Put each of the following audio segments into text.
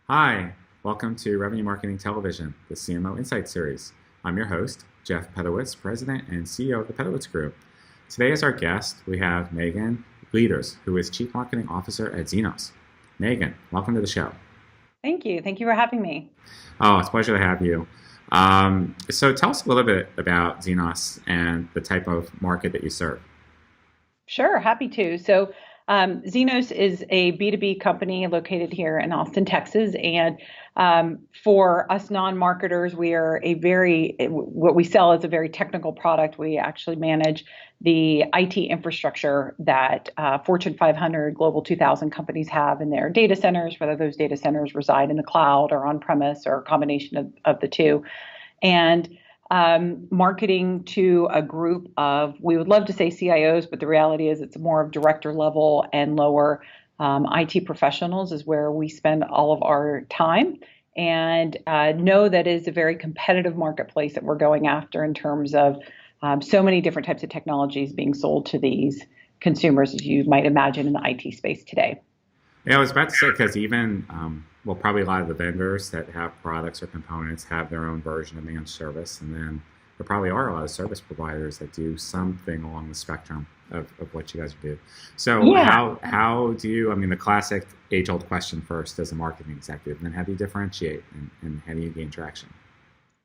Hi, welcome to Revenue Marketing Television, the CMO Insight Series. I'm your host, Jeff Pedowitz, President and CEO of the Pedowitz Group. Today as our guest, we have Megan Lueders, who is Chief Marketing Officer at Zenoss. Megan, welcome to the show. Thank you. Thank you for having me. Oh, it's a pleasure to have you. So tell us a little bit about Zenoss and the type of market that you serve. Sure, happy to. Zenoss is a B2B company located here in Austin, Texas. And for us non-marketers, what we sell is a very technical product. We actually manage the IT infrastructure that Fortune 500, Global 2000 companies have in their data centers, whether those data centers reside in the cloud or on-premise or a combination of the two. And marketing to a group of, we would love to say CIOs, but the reality is it's more of director level and lower IT professionals is where we spend all of our time. And know that is a very competitive marketplace that we're going after in terms of so many different types of technologies being sold to these consumers, as you might imagine in the IT space today. Yeah, I was about to say, because even, probably a lot of the vendors that have products or components have their own version of managed service. And then there probably are a lot of service providers that do something along the spectrum of what you guys do. So Yeah. how do you, the classic age-old question first as a marketing executive, and then how do you differentiate and how do you gain traction?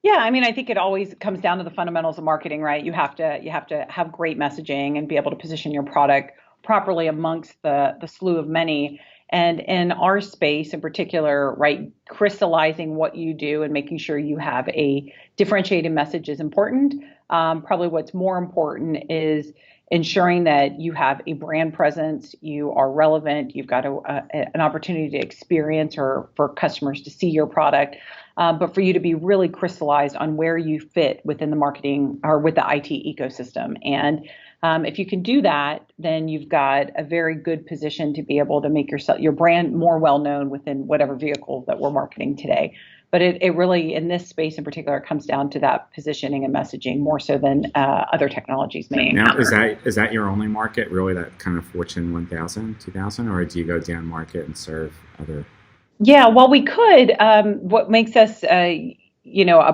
Yeah, I think it always comes down to the fundamentals of marketing, right? You have to have great messaging and be able to position your product properly amongst the slew of many. And in our space in particular, right, crystallizing what you do and making sure you have a differentiated message is important. Probably what's more important is ensuring that you have a brand presence, you are relevant, you've got an opportunity to experience or for customers to see your product, but for you to be really crystallized on where you fit within the marketing or with the IT ecosystem. And if you can do that, then you've got a very good position to be able to make your brand more well known within whatever vehicle that we're marketing today. But it really, in this space in particular, comes down to that positioning and messaging more so than other technologies may Now, is encounter. that your only market, really, that kind of Fortune 1000, 2000, or do you go down market and serve other? Yeah, well, we could. What makes us, a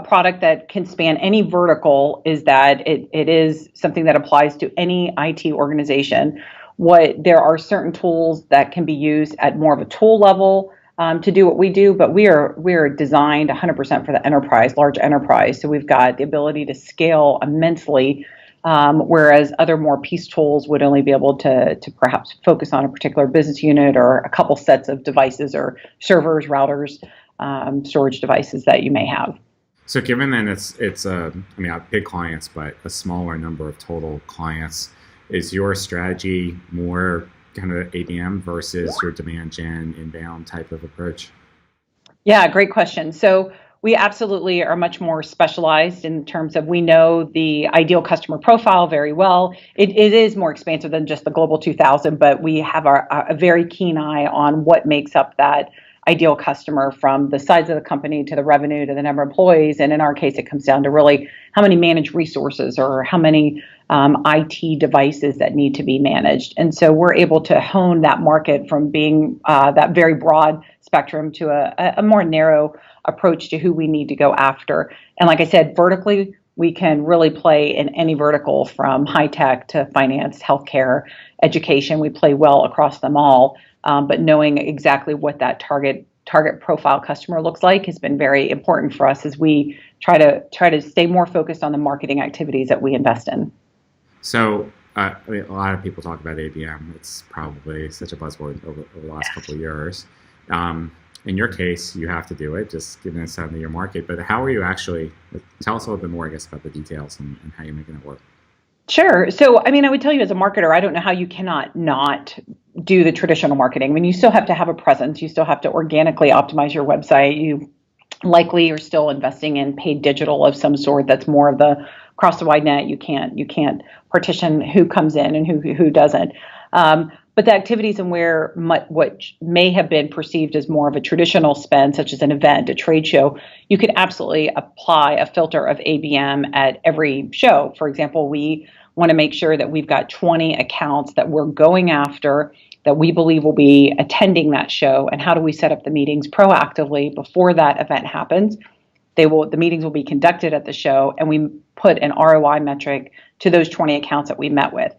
product that can span any vertical is that it is something that applies to any IT organization. There are certain tools that can be used at more of a tool level to do what we do, but we are designed 100% for the enterprise, large enterprise. So we've got the ability to scale immensely. Whereas other more piece tools would only be able to perhaps focus on a particular business unit or a couple sets of devices or servers, routers, storage devices that you may have. So given then I have big clients, but a smaller number of total clients, is your strategy more kind of ABM versus your demand gen inbound type of approach? Yeah, great question. So we absolutely are much more specialized in terms of we know the ideal customer profile very well. It is more expansive than just the Global 2000, but we have a very keen eye on what makes up that ideal customer from the size of the company to the revenue to the number of employees. And in our case, it comes down to really how many managed resources or how many IT devices that need to be managed. And so we're able to hone that market from being that very broad spectrum to a more narrow approach to who we need to go after. And like I said, vertically, we can really play in any vertical from high tech to finance, healthcare, education. We play well across them all. But knowing exactly what that target profile customer looks like has been very important for us as we try to stay more focused on the marketing activities that we invest in. So a lot of people talk about ABM. It's probably such a buzzword over the last couple of years. In your case, you have to do it, just given it's out of your market. But how are you actually? Tell us a little bit more, I guess, about the details and how you're making it work. Sure. So, I would tell you as a marketer, I don't know how you cannot not do the traditional marketing. You still have to have a presence. You still have to organically optimize your website. You likely are still investing in paid digital of some sort. That's more of the across the wide net. You can't partition who comes in and who doesn't. But the activities and what may have been perceived as more of a traditional spend, such as an event, a trade show, you could absolutely apply a filter of ABM at every show. For example, we want to make sure that we've got 20 accounts that we're going after that we believe will be attending that show, and how do we set up the meetings proactively before that event happens. The meetings will be conducted at the show, and we put an ROI metric to those 20 accounts that we met with.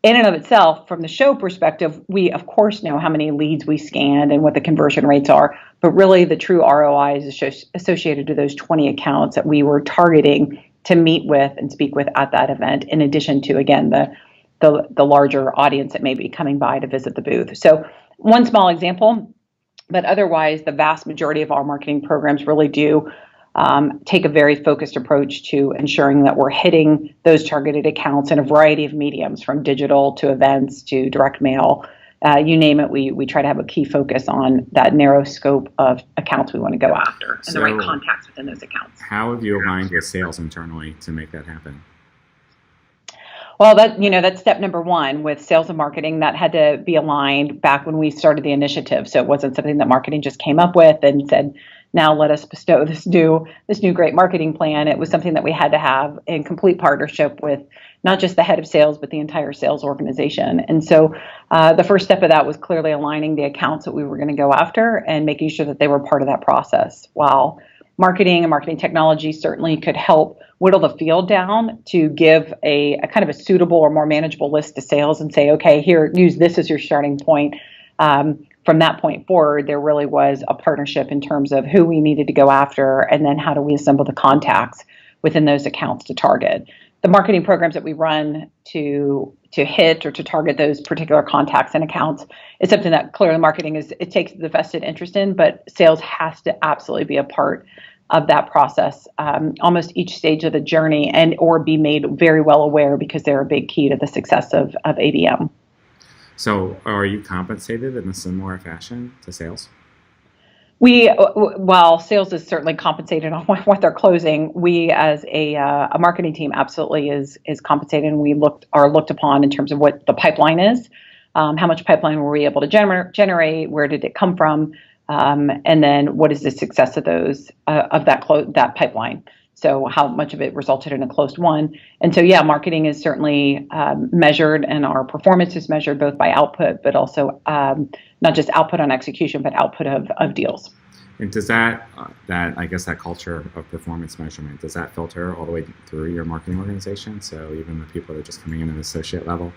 In and of itself, from the show perspective, we of course know how many leads we scanned and what the conversion rates are, but really the true ROI is associated to those 20 accounts that we were targeting to meet with and speak with at that event, in addition to, again, the larger audience that may be coming by to visit the booth. So one small example, but otherwise the vast majority of our marketing programs really do take a very focused approach to ensuring that we're hitting those targeted accounts in a variety of mediums, from digital to events to direct mail. You name it, we try to have a key focus on that narrow scope of accounts we want to go after and the right contacts within those accounts. How have you aligned with sales internally to make that happen? Well, that's step number one with sales and marketing. That had to be aligned back when we started the initiative. So it wasn't something that marketing just came up with and said, now let us bestow this new great marketing plan. It was something that we had to have in complete partnership with not just the head of sales, but the entire sales organization. And so the first step of that was clearly aligning the accounts that we were going to go after and making sure that they were part of that process. While marketing and marketing technology certainly could help whittle the field down to give a kind of a suitable or more manageable list to sales and say, okay, here, use this as your starting point. From that point forward, there really was a partnership in terms of who we needed to go after, and then how do we assemble the contacts within those accounts to target. The marketing programs that we run to hit or to target those particular contacts and accounts is something that clearly marketing it takes the vested interest in, but sales has to absolutely be a part of that process, almost each stage of the journey, and or be made very well aware, because they're a big key to the success of ABM. So are you compensated in a similar fashion to sales? While sales is certainly compensated on what they're closing, we as a marketing team absolutely is compensated, and we are looked upon in terms of what the pipeline is, how much pipeline were we able to generate, where did it come from, and then what is the success of those of that pipeline. So how much of it resulted in a closed one. And so, yeah, marketing is certainly measured, and our performance is measured both by output, but also not just output on execution, but output of deals. And does that I guess that culture of performance measurement, does that filter all the way through your marketing organization? So even the people that are just coming in at an associate level?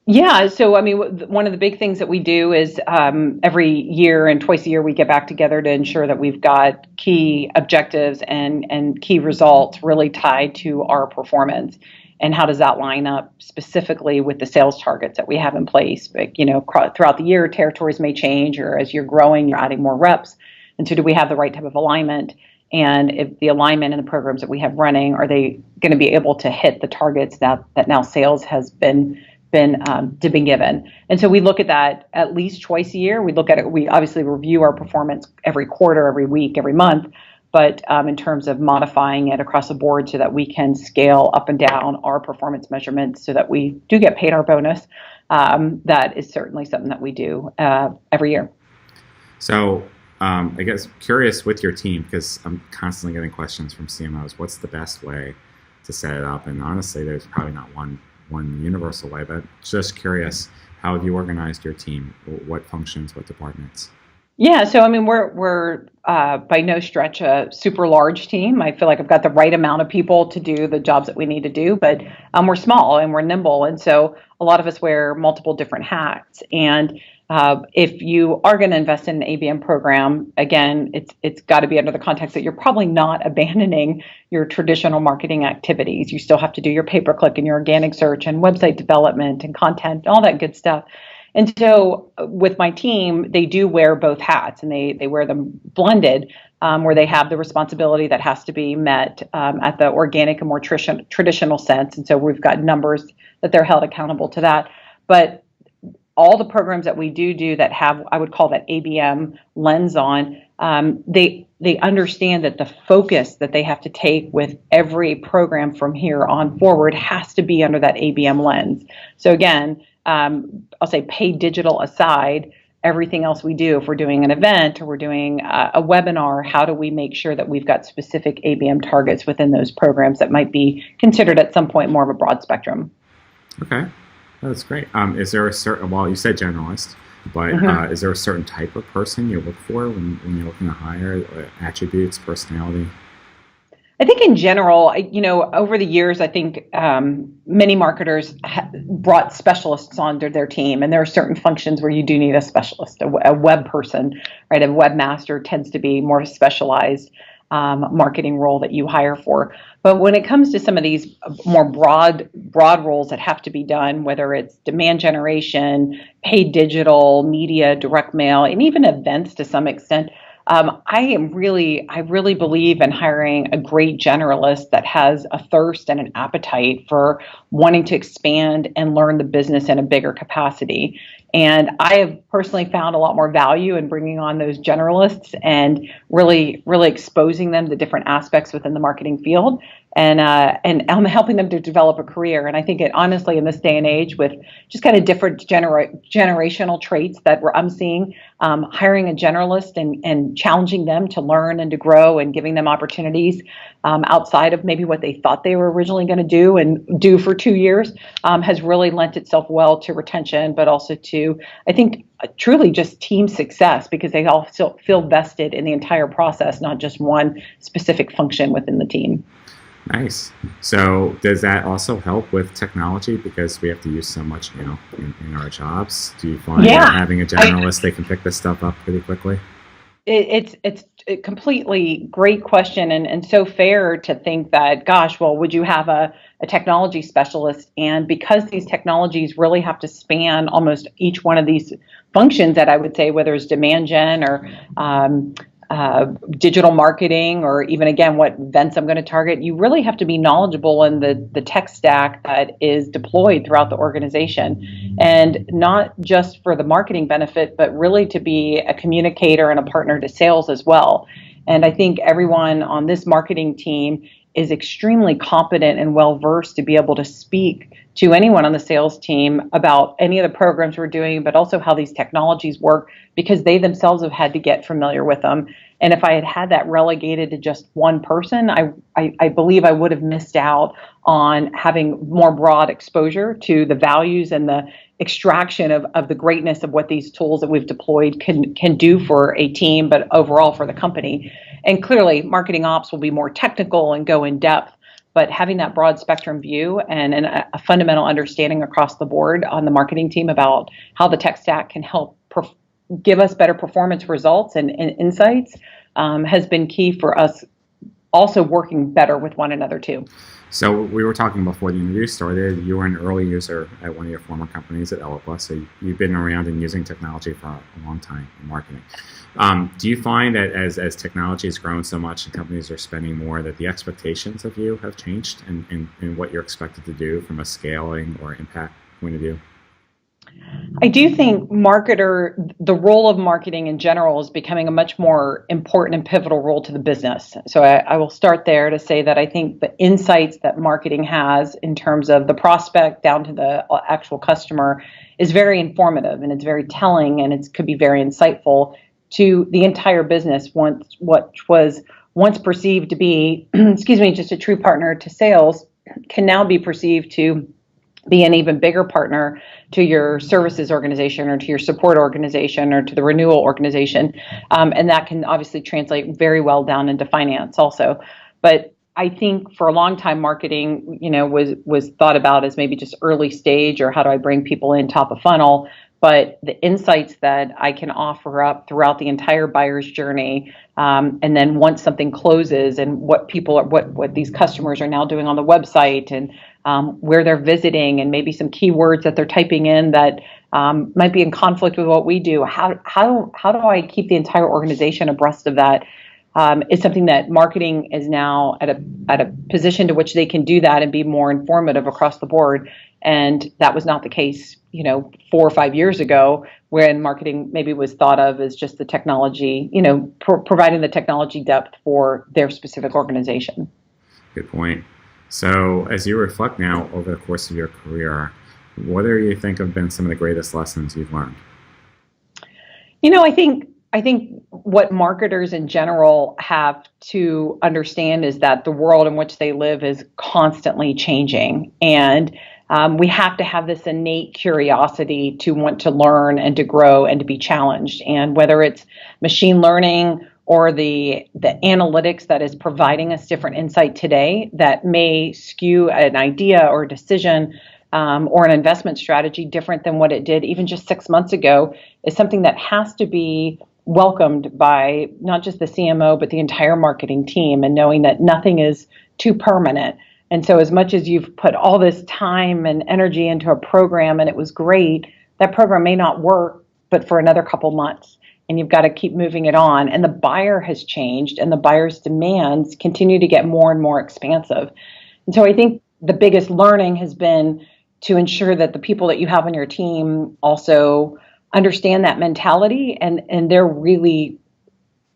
Yeah. So, I mean, one of the big things that we do is every year and twice a year, we get back together to ensure that we've got key objectives and key results really tied to our performance. And how does that line up specifically with the sales targets that we have in place? But, throughout the year, territories may change, or as you're growing, you're adding more reps. And so do we have the right type of alignment? And if the alignment in the programs that we have running, are they going to be able to hit the targets that now sales has been given? And so we look at that at least twice a year. We look at it. We obviously review our performance every quarter, every week, every month. But in terms of modifying it across the board so that we can scale up and down our performance measurements so that we do get paid our bonus, that is certainly something that we do every year. So I guess curious with your team, because I'm constantly getting questions from CMOs. What's the best way to set it up? And honestly, there's probably not one universal way, but just curious, how have you organized your team? What functions, what departments? Yeah, so I mean, we're by no stretch a super large team. I feel like I've got the right amount of people to do the jobs that we need to do, but we're small and we're nimble, and so a lot of us wear multiple different hats. And if you are going to invest in an ABM program, again, it's got to be under the context that you're probably not abandoning your traditional marketing activities. You still have to do your pay-per-click and your organic search and website development and content, all that good stuff. And so with my team, they do wear both hats, and they wear them blended, where they have the responsibility that has to be met at the organic and more traditional sense. And so we've got numbers that they're held accountable to that. But all the programs that we do that have, I would call that ABM lens on, they understand that the focus that they have to take with every program from here on forward has to be under that ABM lens. So again, I'll say paid digital aside, everything else we do, if we're doing an event or we're doing a webinar, how do we make sure that we've got specific ABM targets within those programs that might be considered at some point more of a broad spectrum? Okay. Oh, that's great. Is there a certain, well, you said generalist, but Mhm. is there a certain type of person you look for when you're looking to hire, attributes, personality? I think in general, over the years, I think many marketers brought specialists onto their team, and there are certain functions where you do need a specialist, a web person, right? A webmaster tends to be more specialized marketing role that you hire for. But when it comes to some of these more broad roles that have to be done, whether it's demand generation, paid digital, media, direct mail, and even events to some extent, I really believe in hiring a great generalist that has a thirst and an appetite for wanting to expand and learn the business in a bigger capacity. And I have personally found a lot more value in bringing on those generalists and really exposing them to different aspects within the marketing field, and I'm helping them to develop a career. And I think it honestly in this day and age with just kind of different generational traits that I'm seeing, hiring a generalist and challenging them to learn and to grow and giving them opportunities outside of maybe what they thought they were originally going to do and do for 2 years has really lent itself well to retention, but also to, I think, truly just team success because they all still feel vested in the entire process, not just one specific function within the team. Nice. So does that also help with technology because we have to use so much, in our jobs? Do you find that Yeah, having a generalist, they can pick this stuff up pretty quickly? it's a completely great question and so fair to think that, gosh, well, would you have a technology specialist? And because these technologies really have to span almost each one of these functions that I would say, whether it's demand gen or digital marketing, or even again, what events I'm going to target, you really have to be knowledgeable in the tech stack that is deployed throughout the organization. And not just for the marketing benefit, but really to be a communicator and a partner to sales as well. And I think everyone on this marketing team is extremely competent and well versed to be able to speak to anyone on the sales team about any of the programs we're doing, but also how these technologies work because they themselves have had to get familiar with them. And if I had had that relegated to just one person, I believe I would have missed out on having more broad exposure to the values and the extraction of the greatness of what these tools that we've deployed can do for a team, but overall for the company. And clearly, marketing ops will be more technical and go in depth. But having that broad spectrum view and a fundamental understanding across the board on the marketing team about how the tech stack can help give us better performance results and insights has been key for us also working better with one another too. So we were talking before the interview started. You were an early user at one of your former companies at Eloqua, so you've been around and using technology for a long time in marketing. Do you find that as technology has grown so much and companies are spending more, that the expectations of you have changed and what you're expected to do from a scaling or impact point of view? I do think the role of marketing in general is becoming a much more important and pivotal role to the business. So I will start there to say that I think the insights that marketing has in terms of the prospect down to the actual customer is very informative and it's very telling and it could be very insightful to the entire business. What was once perceived to be, excuse me, just a true partner to sales can now be perceived to be an even bigger partner to your services organization or to your support organization or to the renewal organization. And that can obviously translate very well down into finance also. But I think for a long time, marketing, was thought about as maybe just early stage or how do I bring people in top of funnel. But the insights that I can offer up throughout the entire buyer's journey, and then once something closes and what people are, what these customers are now doing on the website and where they're visiting and maybe some keywords that they're typing in that might be in conflict with what we do. How do I keep the entire organization abreast of that? Is something that marketing is now at a position to which they can do that and be more informative across the board. And that was not the case, 4 or 5 years ago, when marketing maybe was thought of as just the technology, providing the technology depth for their specific organization. Good point. So as you reflect now over the course of your career, what do you think have been some of the greatest lessons you've learned? I think what marketers in general have to understand is that the world in which they live is constantly changing. And we have to have this innate curiosity to want to learn and to grow and to be challenged. And whether it's machine learning or the analytics that is providing us different insight today that may skew an idea or a decision or an investment strategy different than what it did even just 6 months ago, is something that has to be welcomed by not just the CMO, but the entire marketing team, and knowing that nothing is too permanent. And so as much as you've put all this time and energy into a program and it was great, that program may not work, but for another couple months. And you've got to keep moving it on. And the buyer has changed, and the buyer's demands continue to get more and more expansive. And so I think the biggest learning has been to ensure that the people that you have on your team also understand that mentality, and they're really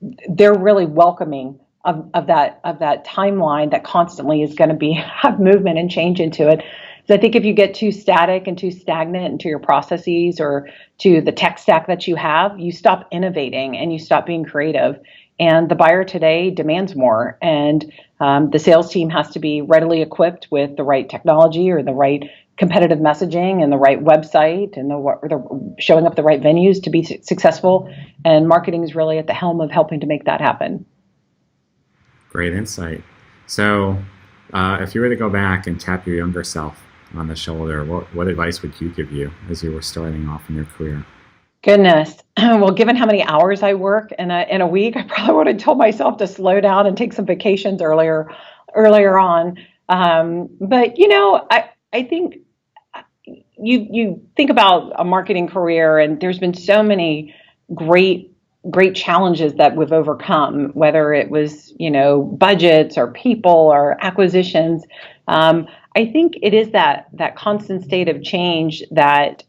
welcoming of that timeline that constantly is going to have movement and change into it. So I think if you get too static and too stagnant into your processes or to the tech stack that you have, you stop innovating and you stop being creative. And the buyer today demands more. And the sales team has to be readily equipped with the right technology or the right competitive messaging and the right website and the showing up the right venues to be successful. And marketing is really at the helm of helping to make that happen. Great insight. So if you were to go back and tap your younger self on the shoulder, what advice would you give you as you were starting off in your career? Goodness. Well, given how many hours I work in a week, I probably would have told myself to slow down and take some vacations earlier on. But I think you think about a marketing career, and there's been so many great challenges that we've overcome, whether it was, budgets or people or acquisitions. I think it is that constant state of change that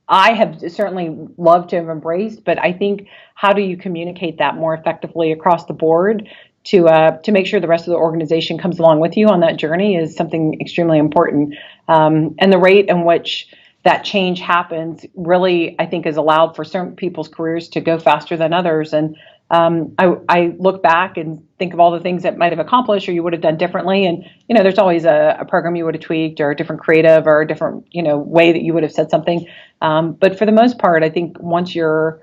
I have certainly loved to have embraced, but I think how do you communicate that more effectively across the board to make sure the rest of the organization comes along with you on that journey is something extremely important. And the rate in which that change happens really, I think, has allowed for certain people's careers to go faster than others. And I look back and think of all the things that might have accomplished or you would have done differently. And, there's always a program you would have tweaked or a different creative or a different, way that you would have said something. But for the most part, I think once you're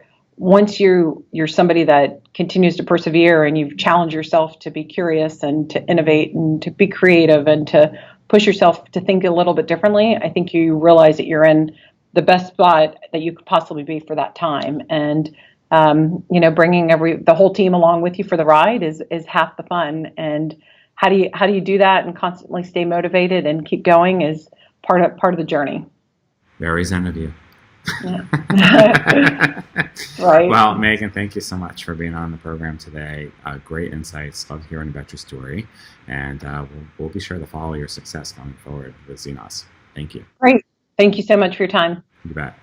somebody that continues to persevere and you've challenged yourself to be curious and to innovate and to be creative and to push yourself to think a little bit differently, I think you realize that you're in the best spot that you could possibly be for that time. And bringing the whole team along with you for the ride is half the fun. And how do you do that and constantly stay motivated and keep going is part of the journey. Very zen of you. Yeah. Right. Well, Megan, thank you so much for being on the program today. Great insights. Love hearing about your story. And we'll be sure to follow your success going forward with Zenoss. Thank you. Great. Thank you so much for your time. You bet.